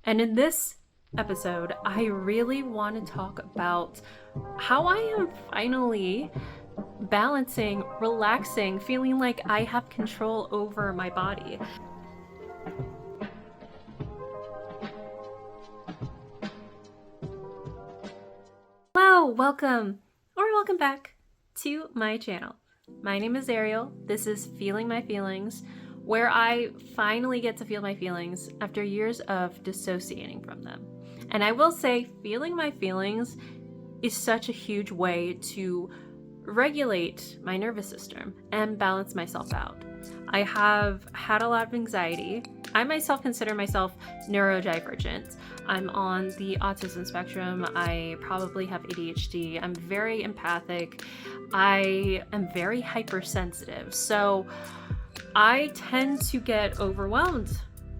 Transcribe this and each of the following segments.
And in this episode, I really want to talk about how I am finally balancing, relaxing, feeling like I have control over my body. Hello, welcome back to my channel. My name is Arielle. This is Feeling My Feelings, where I finally get to feel my feelings after years of dissociating from them. And I will say, feeling my feelings is such a huge way to regulate my nervous system and balance myself out. I have had a lot of anxiety. I myself consider myself neurodivergent. I'm on the autism spectrum. I probably have ADHD. I'm very empathic. I am very hypersensitive. So I tend to get overwhelmed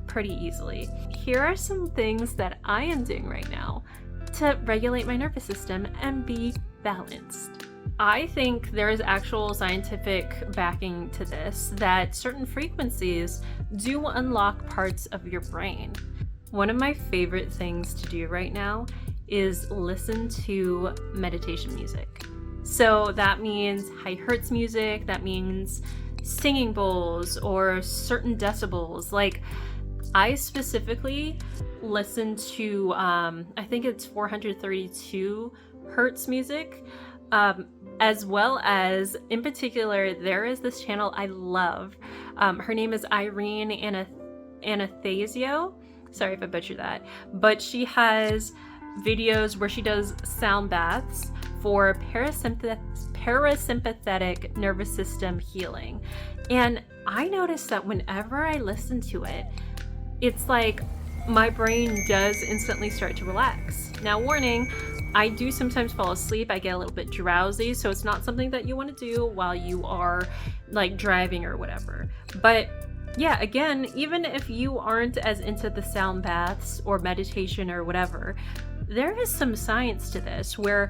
pretty easily. Here are some things that I am doing right now to regulate my nervous system and be balanced. I think there is actual scientific backing to this, that certain frequencies do unlock parts of your brain. One of my favorite things to do right now is listen to meditation music. So that means high hertz music, that means singing bowls or certain decibels. Like, I specifically listen to, I think it's 432 hertz music, as well as, in particular, there is this channel I love. Her name is Irene Athanasiou. Sorry if I butchered that. But she has videos where she does sound baths for parasympathetic nervous system healing. And I noticed that whenever I listen to it, it's like my brain does instantly start to relax. Now, warning, I do sometimes fall asleep. I get a little bit drowsy, so it's not something that you want to do while you are like driving or whatever. But yeah, again, even if you aren't as into the sound baths or meditation or whatever, there is some science to this where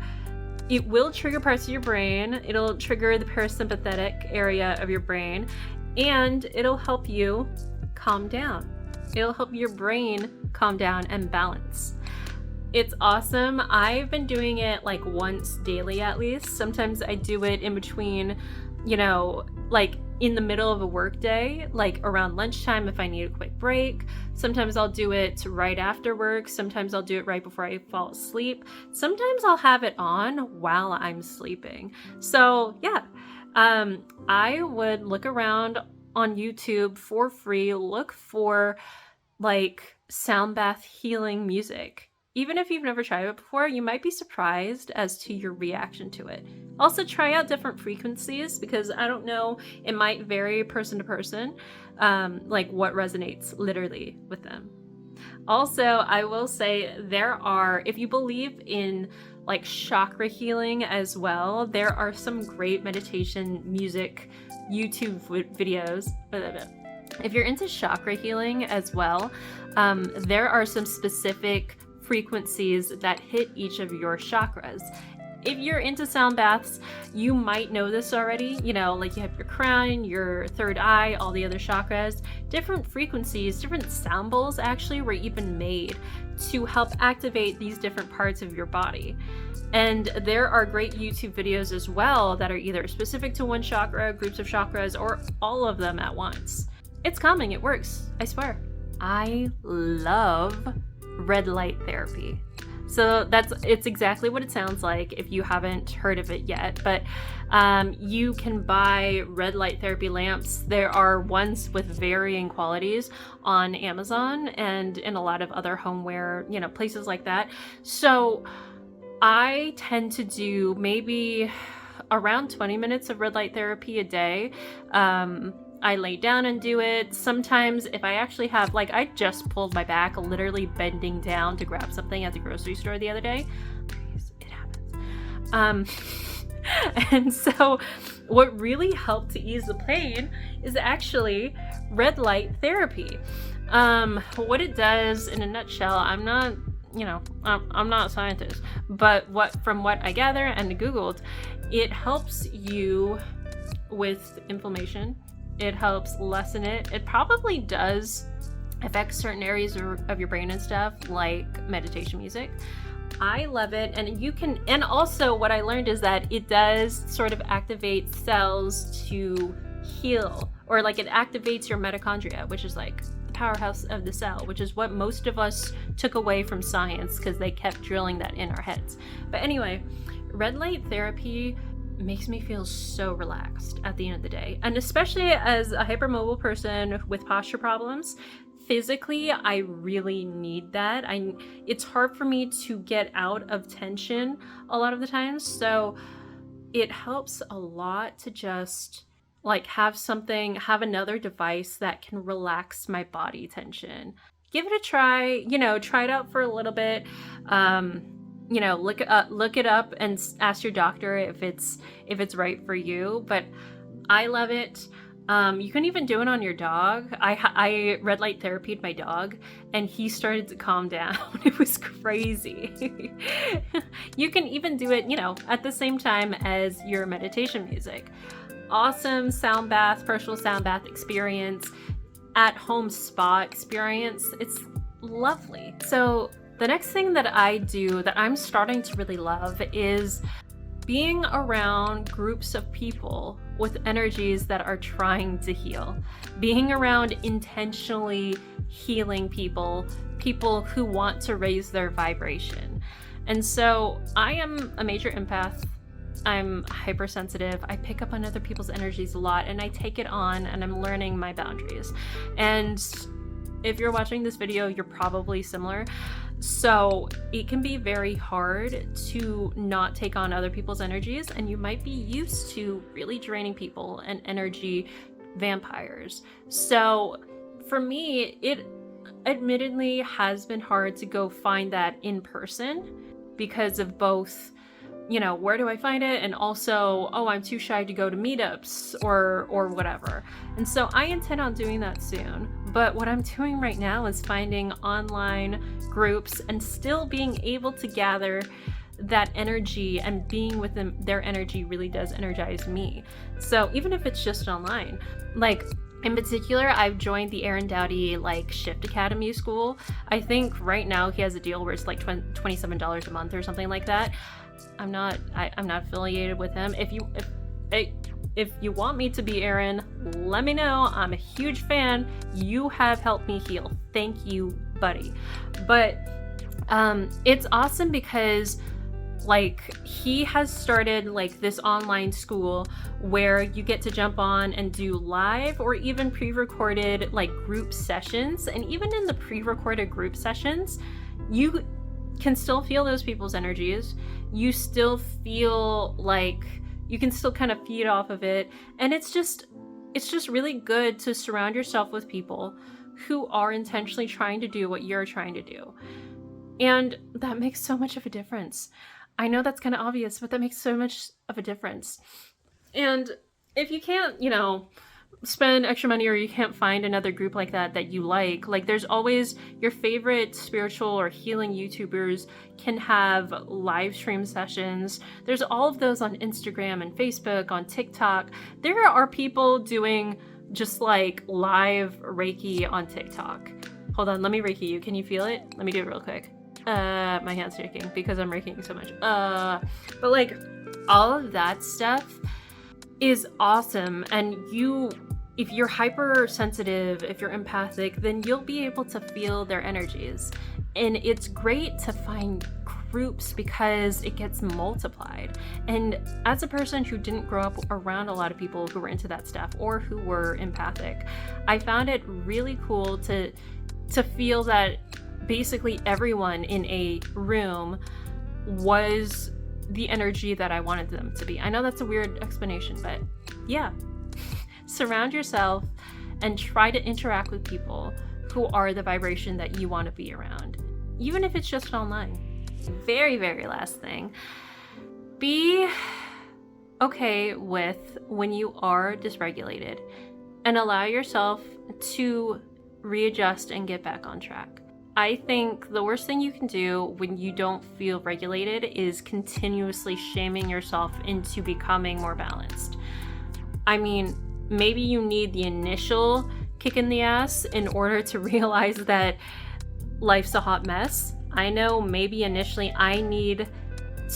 it will trigger parts of your brain. It'll trigger the parasympathetic area of your brain, and it'll help you calm down. It'll help your brain calm down and balance. It's awesome. I've been doing it like once daily at least. Sometimes I do it in between, like in the middle of a work day, like around lunchtime if I need a quick break. Sometimes I'll do it right after work. Sometimes I'll do it right before I fall asleep. Sometimes I'll have it on while I'm sleeping. So yeah, I would look around on YouTube for free, look for like sound bath healing music. Even if you've never tried it before, you might be surprised as to your reaction to it. Also, try out different frequencies, because I don't know, it might vary person to person, like what resonates literally with them. Also, I will say if you believe in like chakra healing as well, there are some great meditation music YouTube videos. If you're into chakra healing as well, there are some specific frequencies that hit each of your chakras. If you're into sound baths, you might know this already. Like you have your crown, your third eye, all the other chakras. Different frequencies, different sound bowls actually were even made to help activate these different parts of your body. And there are great YouTube videos as well that are either specific to one chakra, groups of chakras, or all of them at once. It's calming, it works, I swear. I love red light therapy. So it's exactly what it sounds like if you haven't heard of it yet. But you can buy red light therapy lamps. There are ones with varying qualities on Amazon and in a lot of other homeware, places like that. So I tend to do maybe around 20 minutes of red light therapy a day. I lay down and do it. Sometimes if I actually have, like, I just pulled my back literally bending down to grab something at the grocery store the other day. It happens. And so what really helped to ease the pain is actually red light therapy. What it does in a nutshell, I'm not a scientist, but from what I gather and Googled, it helps you with inflammation. It helps lessen it. It probably does affects certain areas of your brain and stuff, like meditation music. I love it. And you can, and also what I learned is that it does sort of activate cells to heal, or like it activates your mitochondria, which is like the powerhouse of the cell, which is what most of us took away from science because they kept drilling that in our heads. But anyway, red light therapy makes me feel so relaxed at the end of the day. And especially as a hypermobile person with posture problems, physically, I really need that. It's hard for me to get out of tension a lot of the times. So it helps a lot to just like have another device that can relax my body tension. Give it a try, try it out for a little bit. Look it up and ask your doctor if it's right for you. But I love it. You can even do it on your dog. I red light therapied my dog, and he started to calm down. It was crazy. You can even do it, at the same time as your meditation music. Awesome sound bath, personal sound bath experience, at home spa experience. It's lovely. So the next thing that I do that I'm starting to really love is being around groups of people with energies that are trying to heal. Being around intentionally healing people who want to raise their vibration. And so I am a major empath. I'm hypersensitive. I pick up on other people's energies a lot, and I take it on, and I'm learning my boundaries. And if you're watching this video, you're probably similar. So it can be very hard to not take on other people's energies, and you might be used to really draining people and energy vampires. So for me, it admittedly has been hard to go find that in person because of both, where do I find it? And also, I'm too shy to go to meetups or whatever. And so I intend on doing that soon. But what I'm doing right now is finding online groups and still being able to gather that energy, and being with them, their energy really does energize me. So even if it's just online, like in particular, I've joined the Aaron Dowdy Shift Academy school. I think right now he has a deal where it's like $27 a month or something like that. I'm not affiliated with him. If you want me to be Aaron, let me know. I'm a huge fan. You have helped me heal. Thank you, buddy. But it's awesome because he has started this online school where you get to jump on and do live or even pre-recorded group sessions. And even in the pre-recorded group sessions, you can still feel those people's energies. You still feel you can still kind of feed off of it. And it's just really good to surround yourself with people who are intentionally trying to do what you're trying to do. And that makes so much of a difference. I know that's kind of obvious, but that makes so much of a difference. And if you can't, spend extra money, or you can't find another group like that you like, there's always your favorite spiritual or healing YouTubers can have live stream sessions. There's all of those on Instagram and Facebook, on TikTok. There are people doing just live Reiki on TikTok. Hold on, let me Reiki you. Can you feel it? Let me do it real quick. My hand's shaking because I'm Reikiing so much. But all of that stuff is awesome. And if you're hypersensitive, if you're empathic, then you'll be able to feel their energies. And it's great to find groups because it gets multiplied. And as a person who didn't grow up around a lot of people who were into that stuff or who were empathic, I found it really cool to feel that basically everyone in a room was the energy that I wanted them to be. I know that's a weird explanation, but yeah. Surround yourself and try to interact with people who are the vibration that you want to be around, even if it's just online. Very, very last thing. Be okay with when you are dysregulated and allow yourself to readjust and get back on track. I think the worst thing you can do when you don't feel regulated is continuously shaming yourself into becoming more balanced. I mean, maybe you need the initial kick in the ass in order to realize that life's a hot mess. I know maybe initially I need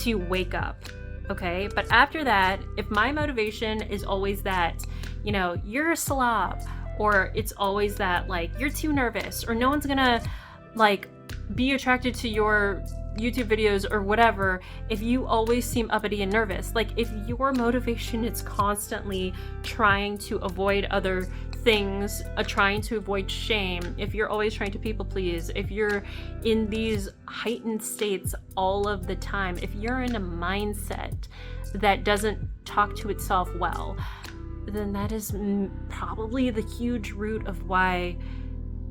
to wake up, okay? But after that, if my motivation is always that, you know, you're a slob, or it's always that, like, you're too nervous, or no one's gonna, like, be attracted to your YouTube videos or whatever, if you always seem uppity and nervous, like, if your motivation is constantly trying to avoid other things, trying to avoid shame, if you're always trying to people please, if you're in these heightened states all of the time, if you're in a mindset that doesn't talk to itself well, then that is probably the huge root of why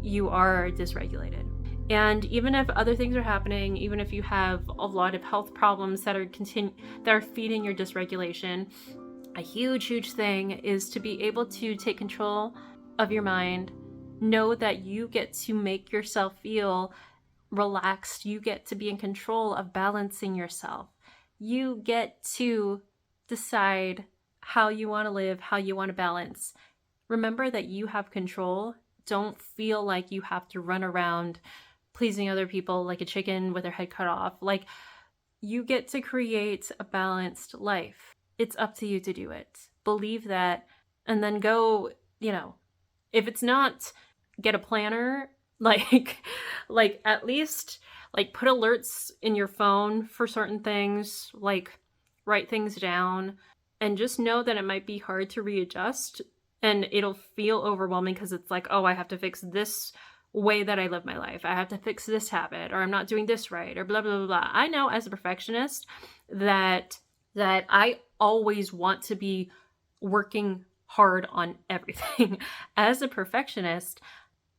you are dysregulated. And even if other things are happening, even if you have a lot of health problems that are feeding your dysregulation, a huge thing is to be able to take control of your mind. Know that you get to make yourself feel relaxed. You get to be in control of balancing yourself. You get to decide how you want to live, how you want to balance. Remember that you have control. Don't feel like you have to run around pleasing other people like a chicken with their head cut off. Like, you get to create a balanced life. It's up to you to do it. Believe that, and then go, you know, if it's not, get a planner, like at least, like, put alerts in your phone for certain things, like write things down, and just know that it might be hard to readjust, and it'll feel overwhelming because it's like, oh, I have to fix this way that I live my life. I have to fix this habit, or I'm not doing this right, or blah, blah, blah, blah. I know as a perfectionist that I always want to be working hard on everything. As a perfectionist,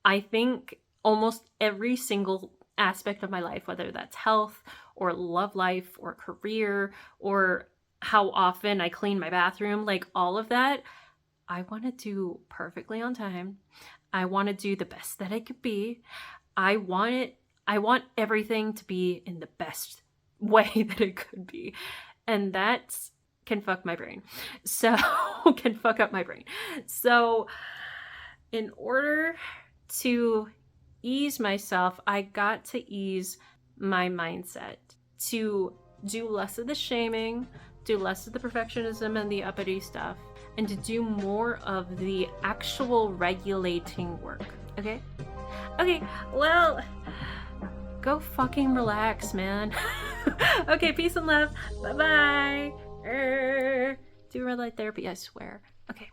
I think almost every single aspect of my life, whether that's health or love life or career or how often I clean my bathroom, like all of that, I want to do perfectly on time. I want to do the best that I could be. I want everything to be in the best way that it could be. And that can fuck my brain. So, can fuck up my brain. So, in order to ease myself, I got to ease my mindset, to do less of the shaming, do less of the perfectionism and the uppity stuff, and to do more of the actual regulating work. Okay, well, go fucking relax, man. Okay, peace and love. Bye-bye. Do red light therapy, I swear. Okay.